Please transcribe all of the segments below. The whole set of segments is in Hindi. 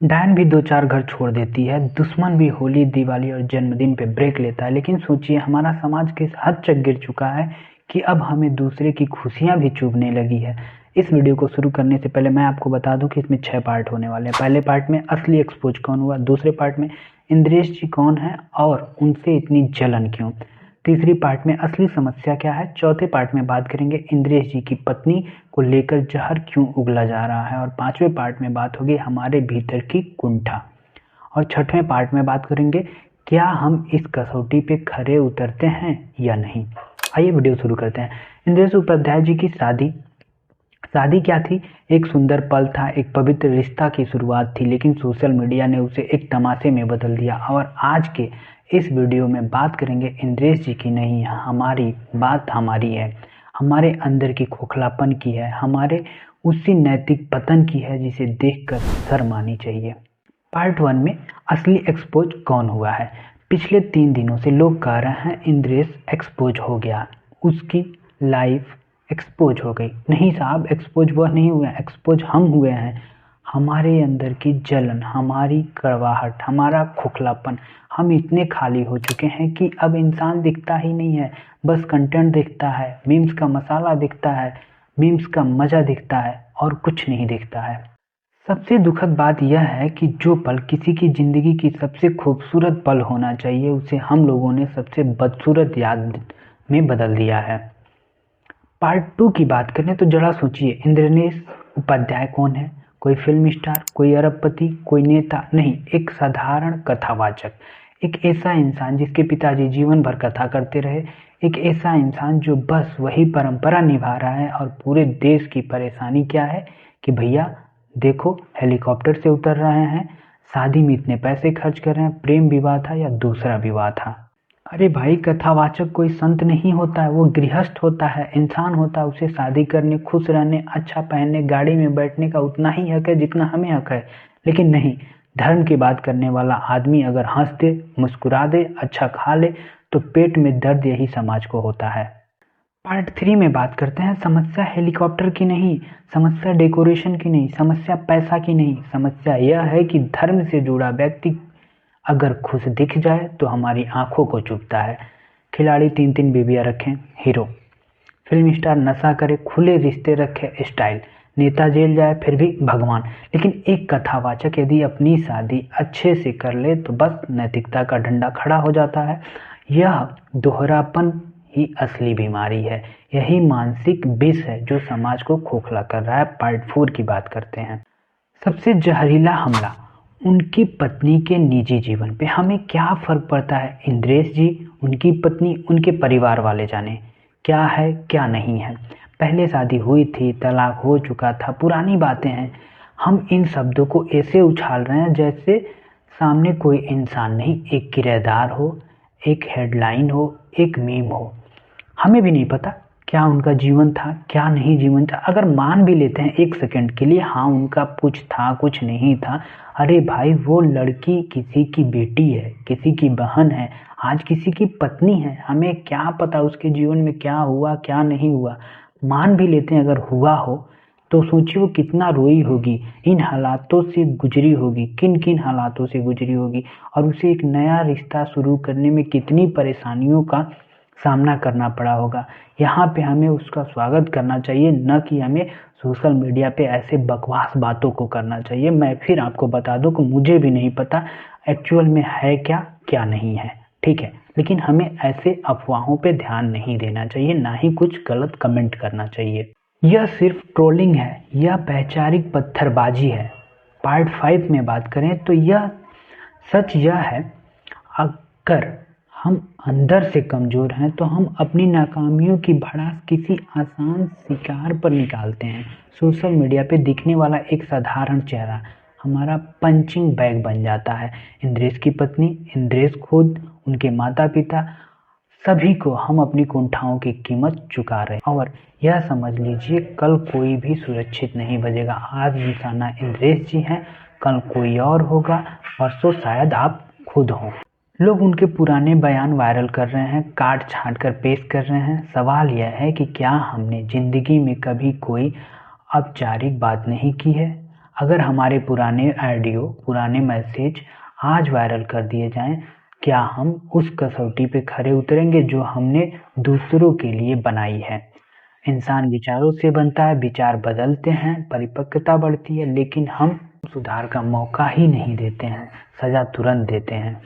डायन भी दो चार घर छोड़ देती है, दुश्मन भी होली दिवाली और जन्मदिन पे ब्रेक लेता है। लेकिन सोचिए, हमारा समाज किस हद तक गिर चुका है कि अब हमें दूसरे की खुशियां भी चुभने लगी है। इस वीडियो को शुरू करने से पहले मैं आपको बता दूं कि इसमें 6 पार्ट होने वाले हैं। पहले पार्ट में असली एक्सपोज कौन हुआ, दूसरे पार्ट में इंद्रेश जी कौन है और उनसे इतनी जलन क्यों, तीसरी पार्ट में असली समस्या क्या है, चौथे पार्ट में बात करेंगे इंद्रेश जी की पत्नी को लेकर जहर क्यों उगला जा रहा है, और पांचवें पार्ट में बात होगी हमारे भीतर की कुंठा, और छठवें पार्ट में बात करेंगे क्या हम इस कसौटी पे खरे उतरते हैं या नहीं। आइए वीडियो शुरू करते हैं। इंद्रेश उपाध्याय जी की शादी क्या थी? एक सुंदर पल था, एक पवित्र रिश्ता की शुरुआत थी, लेकिन सोशल मीडिया ने उसे एक तमाशे में बदल दिया। और आज के इस वीडियो में बात करेंगे इंद्रेश जी की नहीं, हमारी है, हमारे अंदर की खोखलापन की है, हमारे उसी नैतिक पतन की है जिसे देखकर शर्म आनी चाहिए। पार्ट 1 में असली एक्सपोज कौन हुआ है। पिछले 3 दिनों से लोग कह रहे हैं इंद्रेश एक्सपोज हो गया, उसकी लाइफ एक्सपोज हो गई। नहीं साहब, एक्सपोज वह नहीं हुआ, एक्सपोज हम हुए हैं। हमारे अंदर की जलन, हमारी कड़वाहट, हमारा खोखलापन, हम इतने खाली हो चुके हैं कि अब इंसान दिखता ही नहीं है, बस कंटेंट दिखता है, मीम्स का मसाला दिखता है, मीम्स का मज़ा दिखता है और कुछ नहीं दिखता है। सबसे दुखद बात यह है कि जो पल किसी की ज़िंदगी की सबसे खूबसूरत पल होना चाहिए, उसे हम लोगों ने सबसे बदसूरत याद में बदल दिया है। पार्ट 2 की बात करें तो जरा सोचिए, इंद्रेश उपाध्याय कौन है? कोई फिल्म स्टार, कोई अरबपति, कोई नेता नहीं, एक साधारण कथावाचक, एक ऐसा इंसान जिसके पिताजी जीवन भर कथा करते रहे, एक ऐसा इंसान जो बस वही परंपरा निभा रहा है। और पूरे देश की परेशानी क्या है कि भैया देखो, हेलीकॉप्टर से उतर रहे हैं, शादी में इतने पैसे खर्च कर रहे हैं, प्रेम विवाह था या दूसरा विवाह था। अरे भाई, कथावाचक कोई संत नहीं होता है, वो गृहस्थ होता है, इंसान होता है। उसे शादी करने, खुश रहने, अच्छा पहनने, गाड़ी में बैठने का उतना ही हक है जितना हमें हक है। लेकिन नहीं, धर्म की बात करने वाला आदमी अगर हंस दे, मुस्कुरा दे, अच्छा खा ले, तो पेट में दर्द यही समाज को होता है। पार्ट 3 में बात करते हैं, समस्या हेलीकॉप्टर की नहीं, समस्या डेकोरेशन की नहीं, समस्या पैसा की नहीं, समस्या यह है कि धर्म से जुड़ा व्यक्ति अगर खुश दिख जाए तो हमारी आंखों को चुभता है। खिलाड़ी 3-3 बीवियां रखें, हीरो। फिल्म स्टार नशा करे, खुले रिश्ते रखे, स्टाइल। नेता जेल जाए, फिर भी भगवान। लेकिन एक कथावाचक यदि अपनी शादी अच्छे से कर ले तो बस नैतिकता का डंडा खड़ा हो जाता है। यह दोहरापन ही असली बीमारी है, यही मानसिक विष है जो समाज को खोखला कर रहा है। पार्ट 4 की बात करते हैं। सबसे जहरीला हमला, उनकी पत्नी के निजी जीवन पे हमें क्या फर्क पड़ता है? इंद्रेश जी, उनकी पत्नी, उनके परिवार वाले जाने क्या है क्या नहीं है। पहले शादी हुई थी, तलाक हो चुका था, पुरानी बातें हैं। हम इन शब्दों को ऐसे उछाल रहे हैं जैसे सामने कोई इंसान नहीं, एक किरदार हो, एक हेडलाइन हो, एक मीम हो। हमें भी नहीं पता क्या उनका जीवन था, क्या नहीं जीवन था। अगर मान भी लेते हैं 1 सेकंड के लिए, हाँ उनका कुछ था, कुछ नहीं था, अरे भाई वो लड़की किसी की बेटी है, किसी की बहन है, आज किसी की पत्नी है। हमें क्या पता उसके जीवन में क्या हुआ क्या नहीं हुआ। मान भी लेते हैं अगर हुआ हो तो सोचिए वो कितना रोई होगी, इन हालातों से गुजरी होगी, किन किन हालातों से गुजरी होगी, और उसे एक नया रिश्ता शुरू करने में कितनी परेशानियों का सामना करना पड़ा होगा। यहाँ पे हमें उसका स्वागत करना चाहिए, न कि हमें सोशल मीडिया पे ऐसे बकवास बातों को करना चाहिए। मैं फिर आपको बता दूं कि मुझे भी नहीं पता एक्चुअल में है क्या क्या नहीं है, ठीक है, लेकिन हमें ऐसे अफवाहों पे ध्यान नहीं देना चाहिए, ना ही कुछ गलत कमेंट करना चाहिए। यह सिर्फ ट्रोलिंग है, यह वैचारिक पत्थरबाजी है। पार्ट 5 में बात करें तो यह सच यह है, अगर हम अंदर से कमज़ोर हैं तो हम अपनी नाकामियों की भड़ास किसी आसान शिकार पर निकालते हैं। सोशल मीडिया पे दिखने वाला एक साधारण चेहरा हमारा पंचिंग बैग बन जाता है। इंद्रेश की पत्नी, इंद्रेश खुद, उनके माता पिता, सभी को हम अपनी कुंठाओं की कीमत चुका रहे हैं। और यह समझ लीजिए, कल कोई भी सुरक्षित नहीं बचेगा। आज निशाना इंद्रेश जी हैं, कल कोई और होगा, परसों शायद आप खुद हों। लोग उनके पुराने बयान वायरल कर रहे हैं, काट छांट कर पेश कर रहे हैं। सवाल यह है कि क्या हमने जिंदगी में कभी कोई औपचारिक बात नहीं की है? अगर हमारे पुराने ऑडियो, पुराने मैसेज आज वायरल कर दिए जाएं, क्या हम उस कसौटी पे खरे उतरेंगे जो हमने दूसरों के लिए बनाई है? इंसान विचारों से बनता है, विचार बदलते हैं, परिपक्वता बढ़ती है, लेकिन हम सुधार का मौका ही नहीं देते हैं, सजा तुरंत देते हैं।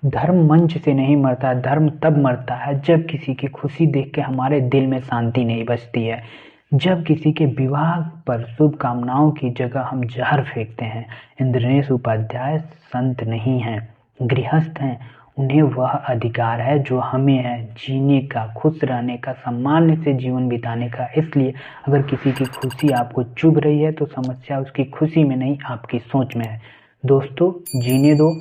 धर्म मंच से नहीं मरता, धर्म तब मरता है जब किसी की खुशी देख के हमारे दिल में शांति नहीं बचती है, जब किसी के विवाह पर शुभकामनाओं की जगह हम जहर फेंकते हैं। इंद्रनीश उपाध्याय संत नहीं हैं, गृहस्थ हैं। उन्हें वह अधिकार है जो हमें है, जीने का, खुश रहने का, सम्मान से जीवन बिताने का। इसलिए अगर किसी की खुशी आपको चुभ रही है तो समस्या उसकी खुशी में नहीं, आपकी सोच में है। दोस्तों, जीने दो,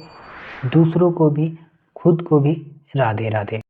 दूसरों को भी, खुद को भी। राधे राधे।